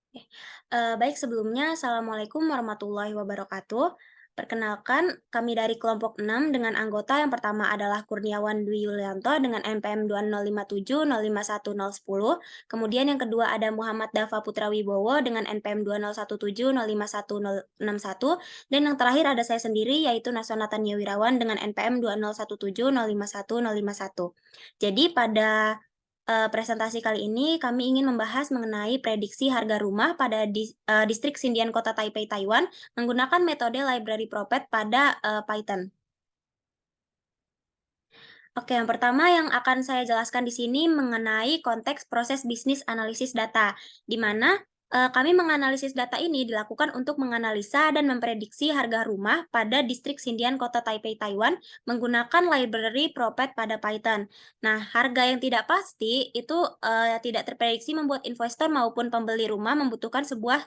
Oke. Baik sebelumnya assalamualaikum warahmatullahi wabarakatuh. Perkenalkan, kami dari kelompok 6 dengan anggota yang pertama adalah Kurniawan Dwi Yulianto dengan NPM 20557051010. Kemudian yang kedua ada Muhammad Dafa Putra Wibowo dengan NPM 201705161. Dan yang terakhir ada saya sendiri yaitu Nasona Tania Wirawan dengan NPM 201705101. Jadi pada presentasi kali ini kami ingin membahas mengenai prediksi harga rumah pada distrik Xindian Kota Taipei, Taiwan menggunakan metode library propet pada Python. Oke, yang pertama yang akan saya jelaskan di sini mengenai konteks proses bisnis analisis data, di mana kami menganalisis data ini dilakukan untuk menganalisa dan memprediksi harga rumah pada distrik Xindian Kota Taipei, Taiwan menggunakan library Propet pada Python. Nah, harga yang tidak pasti itu tidak terprediksi membuat investor maupun pembeli rumah membutuhkan sebuah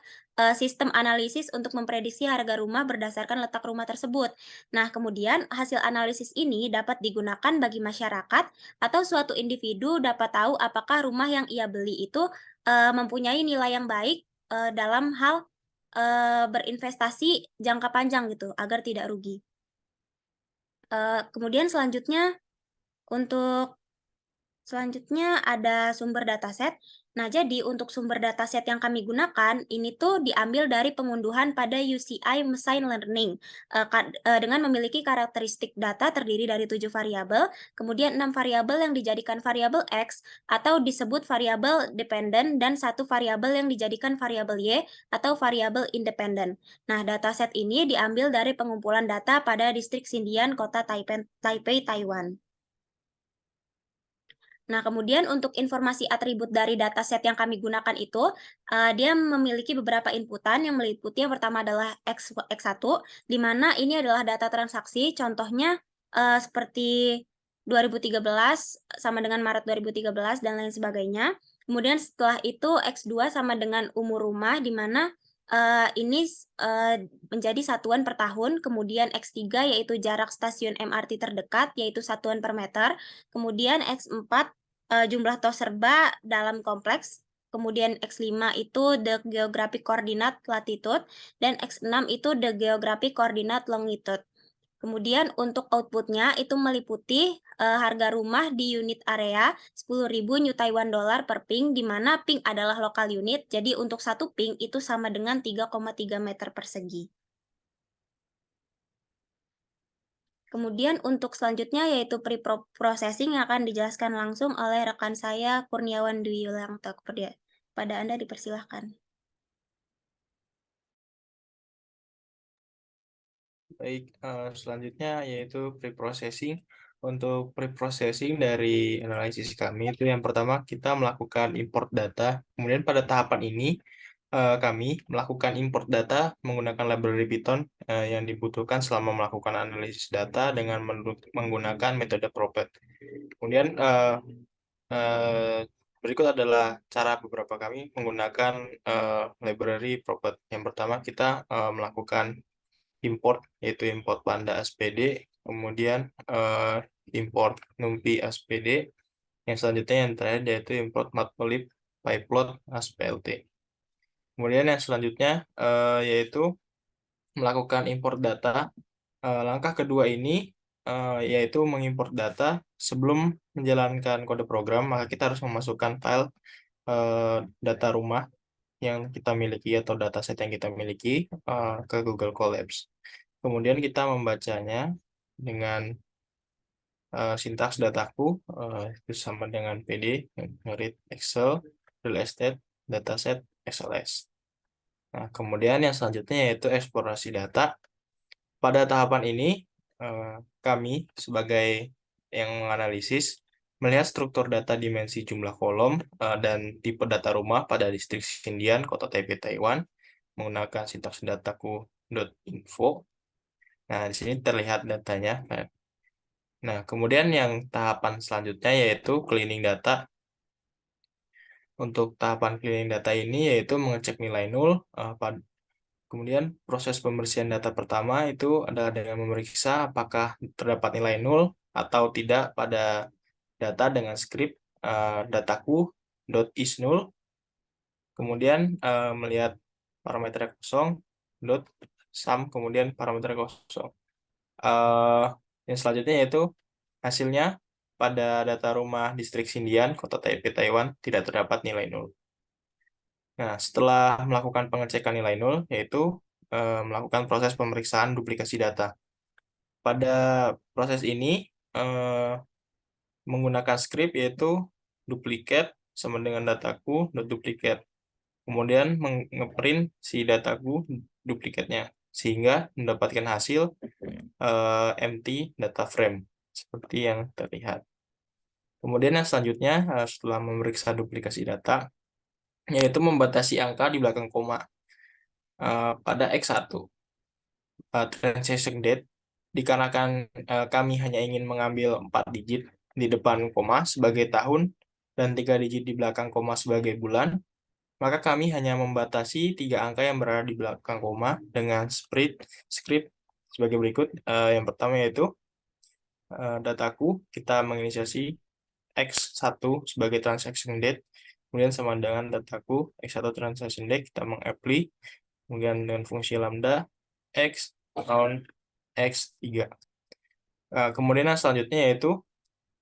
sistem analisis untuk memprediksi harga rumah berdasarkan letak rumah tersebut. Nah, kemudian hasil analisis ini dapat digunakan bagi masyarakat atau suatu individu dapat tahu apakah rumah yang ia beli itu mempunyai nilai yang baik dalam hal berinvestasi jangka panjang gitu, agar tidak rugi. Kemudian untuk selanjutnya ada sumber dataset. Nah, jadi untuk sumber dataset yang kami gunakan, ini tuh diambil dari pengunduhan pada UCI Machine Learning, dengan memiliki karakteristik data terdiri dari 7 variabel, kemudian 6 variabel yang dijadikan variabel X atau disebut variabel dependent, dan satu variabel yang dijadikan variabel Y atau variabel independen. Nah, dataset ini diambil dari pengumpulan data pada distrik Xindian, Kota Taipei, Taiwan. Nah, kemudian untuk informasi atribut dari dataset yang kami gunakan itu, dia memiliki beberapa inputan yang meliputi yang pertama adalah X1, di mana ini adalah data transaksi, contohnya seperti 2013 sama dengan Maret 2013 dan lain sebagainya. Kemudian setelah itu X2 sama dengan umur rumah, di mana ini menjadi satuan per tahun. Kemudian X3 yaitu jarak stasiun MRT terdekat, yaitu satuan per meter. Kemudian X4 jumlah tos serba dalam kompleks, kemudian X5 itu the geographic coordinate latitude, dan X6 itu the geographic coordinate longitude. Kemudian untuk outputnya itu meliputi harga rumah di unit area 10.000 New Taiwan Dollar per ping, di mana ping adalah lokal unit, jadi untuk satu ping itu sama dengan 3,3 meter persegi. Kemudian untuk selanjutnya yaitu pre-processing yang akan dijelaskan langsung oleh rekan saya Kurniawan Dwi Yulianto. Pada Anda dipersilahkan. Baik, selanjutnya yaitu pre-processing. Untuk pre-processing dari analisis kami itu yang pertama kita melakukan import data. Kemudian pada tahapan ini kami melakukan import data menggunakan library Python yang dibutuhkan selama melakukan analisis data dengan menggunakan metode Propet. Kemudian eh, berikut adalah cara beberapa kami menggunakan library Propet. Yang pertama kita melakukan import, yaitu import Panda SPD, kemudian import NumPy SPD, yang selanjutnya yang terakhir yaitu import Matplotlib PyPlot ASPLT. Kemudian yang selanjutnya yaitu melakukan import data. Langkah kedua ini yaitu mengimport data sebelum menjalankan kode program, maka kita harus memasukkan file data rumah yang kita miliki atau dataset yang kita miliki ke Google Colabs. Kemudian kita membacanya dengan sintaks dataku itu sama dengan PD, read Excel, real estate, dataset, XLS. Nah, kemudian yang selanjutnya yaitu eksplorasi data. Pada tahapan ini, kami sebagai yang menganalisis melihat struktur data dimensi jumlah kolom dan tipe data rumah pada distrik Xindian, Kota Taipei, Taiwan, menggunakan sintaks dataku.info. Nah, di sini terlihat datanya. Nah, kemudian yang tahapan selanjutnya yaitu cleaning data. Untuk tahapan cleaning data ini yaitu mengecek nilai nol. Kemudian proses pembersihan data pertama itu adalah dengan memeriksa apakah terdapat nilai nol atau tidak pada data dengan script dataku.isNull. Kemudian melihat parameter kosong, dot sum, kemudian parameter kosong. Yang selanjutnya yaitu hasilnya pada data rumah distrik Xindian, kota Taipei, Taiwan, tidak terdapat nilai nol. Nah, setelah melakukan pengecekan nilai nol, yaitu melakukan proses pemeriksaan duplikasi data. Pada proses ini, menggunakan script yaitu duplicate sama dengan dataku, duplicate. Kemudian ngeprint si dataku duplikatnya, sehingga mendapatkan hasil empty data frame, seperti yang terlihat. Kemudian yang selanjutnya, setelah memeriksa duplikasi data, yaitu membatasi angka di belakang koma. Pada X1, transaction date, dikarenakan kami hanya ingin mengambil 4 digit di depan koma sebagai tahun dan 3 digit di belakang koma sebagai bulan, maka kami hanya membatasi 3 angka yang berada di belakang koma dengan script sebagai berikut. Yang pertama yaitu dataku, kita menginisiasi X1 sebagai transaction date, kemudian sama dengan dataku X1 transaction date, kita mengapply, kemudian dengan fungsi lambda X count X3. Kemudian yang selanjutnya yaitu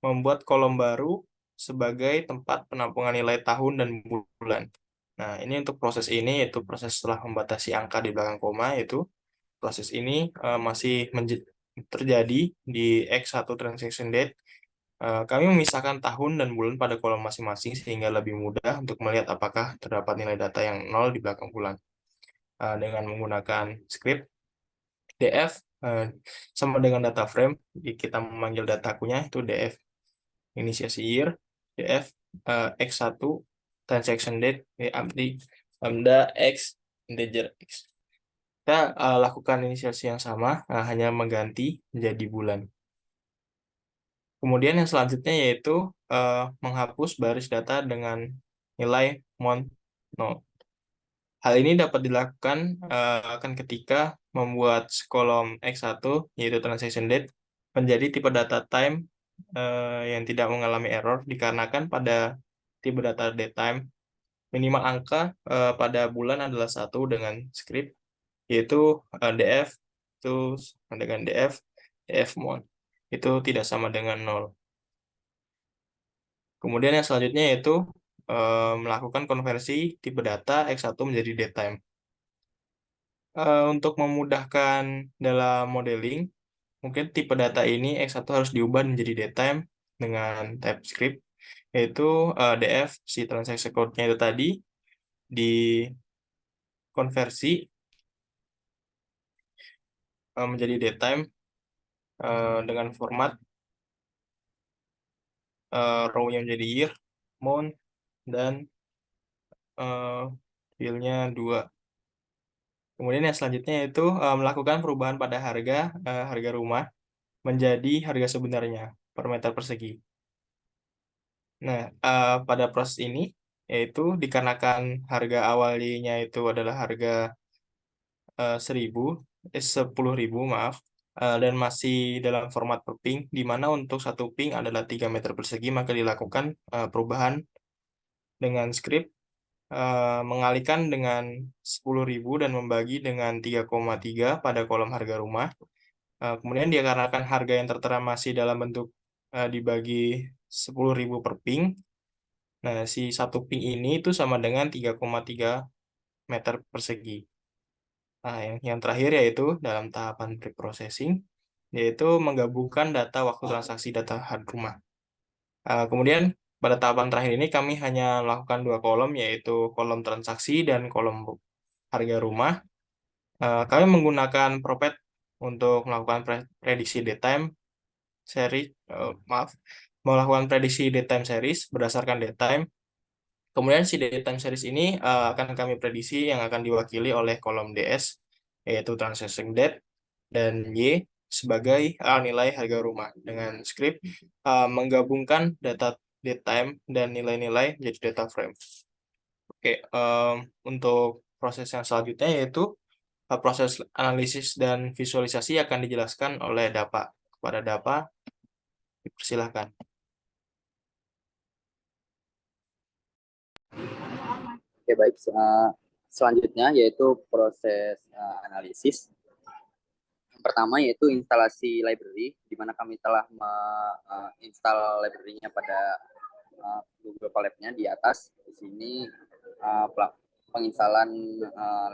membuat kolom baru sebagai tempat penampungan nilai tahun dan bulan. Nah, ini untuk proses ini, yaitu proses setelah membatasi angka di belakang koma, yaitu proses ini masih terjadi di X1 transaction date. Kami memisahkan tahun dan bulan pada kolom masing-masing sehingga lebih mudah untuk melihat apakah terdapat nilai data yang 0 di belakang bulan. Dengan menggunakan script df sama dengan data frame, kita memanggil datakunya itu df inisiasi year, df x1 transaction date, arti lambda x integer x. Kita lakukan inisiasi yang sama, hanya mengganti menjadi bulan. Kemudian yang selanjutnya yaitu menghapus baris data dengan nilai month node. Hal ini dapat dilakukan akan ketika membuat kolom X1 yaitu transaction date menjadi tipe data time yang tidak mengalami error dikarenakan pada tipe data date time minimal angka pada bulan adalah 1 dengan script yaitu df itu sama dengan df month itu tidak sama dengan 0. Kemudian yang selanjutnya yaitu melakukan konversi tipe data X1 menjadi datetime. Untuk memudahkan dalam modeling, mungkin tipe data ini X1 harus diubah menjadi datetime dengan TypeScript, yaitu df, si transaction code-nya itu tadi, dikonversi menjadi datetime dengan format row-nya menjadi year, month, dan field-nya 2. Kemudian yang selanjutnya itu melakukan perubahan pada harga rumah menjadi harga sebenarnya per meter persegi. Nah, pada proses ini yaitu dikarenakan harga awalnya itu adalah harga 10.000, maaf, dan masih dalam format per ping, di mana untuk satu ping adalah 3 meter persegi, maka dilakukan perubahan dengan script mengalihkan dengan 10.000 dan membagi dengan 3,3 pada kolom harga rumah. Kemudian dikarenakan harga yang tertera masih dalam bentuk dibagi 10.000 per ping. Nah, si satu ping ini itu sama dengan 3,3 meter persegi. Nah, yang terakhir yaitu dalam tahapan preprocessing, yaitu menggabungkan data waktu transaksi data hard rumah. Kemudian pada tahapan terakhir ini kami hanya melakukan 2 kolom, yaitu kolom transaksi dan kolom harga rumah. Kami menggunakan Propet untuk melakukan prediksi datetime series, melakukan prediksi datetime series berdasarkan datetime. Kemudian si datetime series ini akan kami prediksi yang akan diwakili oleh kolom ds, yaitu transaction date, dan y sebagai nilai harga rumah dengan script menggabungkan data datetime dan nilai-nilai menjadi data frame. Oke, untuk proses yang selanjutnya yaitu proses analisis dan visualisasi akan dijelaskan oleh Dapa. Kepada Dapa, dipersilahkan. Oke, baik. Selanjutnya yaitu proses analisis. Yang pertama yaitu instalasi library, di mana kami telah menginstal library-nya pada Google Colab-nya di atas. Di sini penginstalan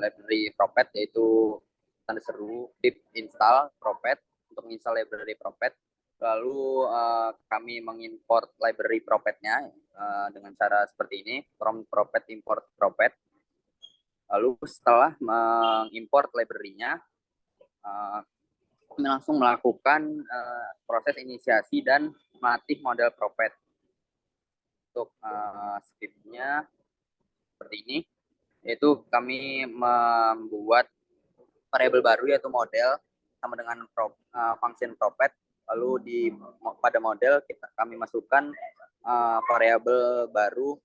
library Propet, yaitu tanda seru pip install Propet untuk menginstal library Propet. Lalu kami mengimport library Propet-nya dengan cara seperti ini, from Propet import Propet. Lalu setelah mengimport library-nya, kami langsung melakukan proses inisiasi dan melatih model Propet. Untuk script-nya seperti ini, yaitu kami membuat variabel baru yaitu model sama dengan function Propet. Lalu pada model kami masukkan variabel baru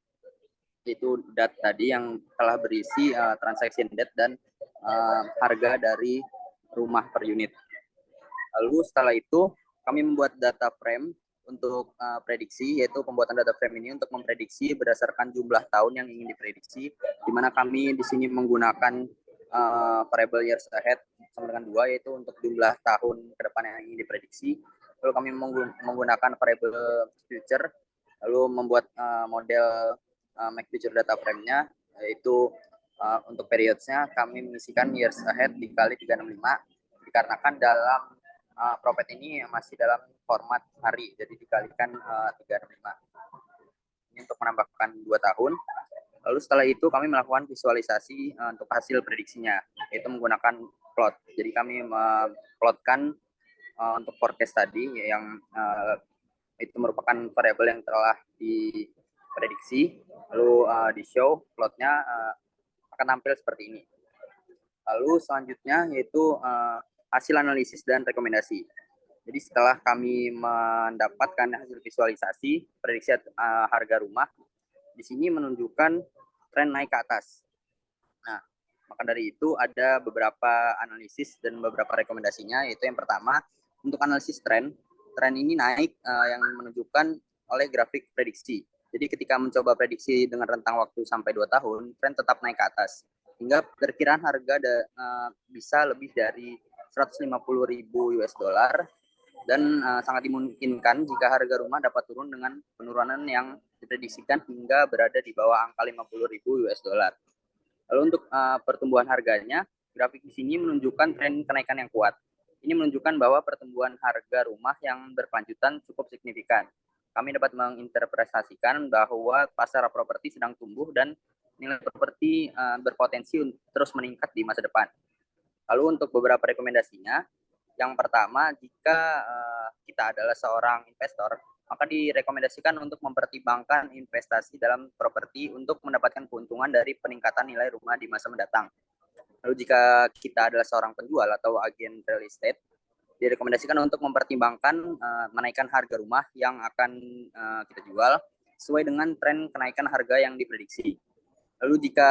yaitu dat tadi yang telah berisi transaction date dan harga dari rumah per unit. Lalu setelah itu kami membuat data frame untuk prediksi, yaitu pembuatan data frame ini untuk memprediksi berdasarkan jumlah tahun yang ingin diprediksi, di mana kami di sini menggunakan variable years ahead sama dengan 2, yaitu untuk jumlah tahun ke depan yang ingin diprediksi. Lalu kami menggunakan variable future, lalu membuat model make future data frame-nya, yaitu untuk periods-nya kami mengisikan years ahead dikali 365, dikarenakan dalam Propet ini masih dalam format hari, jadi dikalikan 365. Ini untuk menambahkan 2 tahun. Lalu setelah itu kami melakukan visualisasi untuk hasil prediksinya, yaitu menggunakan plot. Jadi kami memplotkan untuk forecast tadi yang itu merupakan variabel yang telah diprediksi, lalu di show plotnya akan tampil seperti ini. Lalu selanjutnya yaitu hasil analisis dan rekomendasi. Jadi setelah kami mendapatkan hasil visualisasi prediksi harga rumah, di sini menunjukkan tren naik ke atas. Nah, maka dari itu ada beberapa analisis dan beberapa rekomendasinya, yaitu yang pertama untuk analisis tren ini naik yang menunjukkan oleh grafik prediksi. Jadi ketika mencoba prediksi dengan rentang waktu sampai 2 tahun, tren tetap naik ke atas. Hingga perkiraan harga bisa lebih dari 150.000 US dollar, dan sangat dimungkinkan jika harga rumah dapat turun dengan penurunan yang diprediksikan hingga berada di bawah angka 50.000 US dollar. Lalu untuk pertumbuhan harganya, grafik di sini menunjukkan tren kenaikan yang kuat. Ini menunjukkan bahwa pertumbuhan harga rumah yang berkelanjutan cukup signifikan. Kami dapat menginterpretasikan bahwa pasar properti sedang tumbuh dan nilai properti berpotensi terus meningkat di masa depan. Lalu untuk beberapa rekomendasinya, yang pertama, jika kita adalah seorang investor, maka direkomendasikan untuk mempertimbangkan investasi dalam properti untuk mendapatkan keuntungan dari peningkatan nilai rumah di masa mendatang. Lalu jika kita adalah seorang penjual atau agen real estate, direkomendasikan untuk mempertimbangkan menaikkan harga rumah yang akan kita jual sesuai dengan tren kenaikan harga yang diprediksi. Lalu jika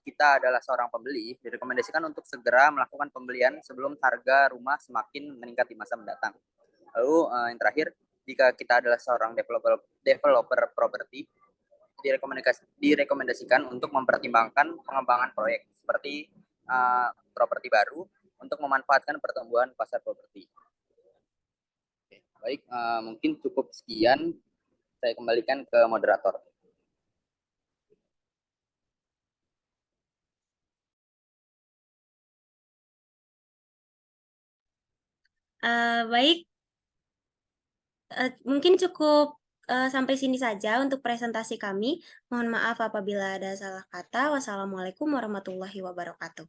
kita adalah seorang pembeli, direkomendasikan untuk segera melakukan pembelian sebelum harga rumah semakin meningkat di masa mendatang. Lalu yang terakhir, jika kita adalah seorang developer properti, direkomendasikan untuk mempertimbangkan pengembangan proyek seperti properti baru untuk memanfaatkan pertumbuhan pasar properti. Baik, mungkin cukup sekian. Saya kembalikan ke moderator. Baik, mungkin cukup sampai sini saja untuk presentasi kami. Mohon maaf apabila ada salah kata. Wassalamualaikum warahmatullahi wabarakatuh.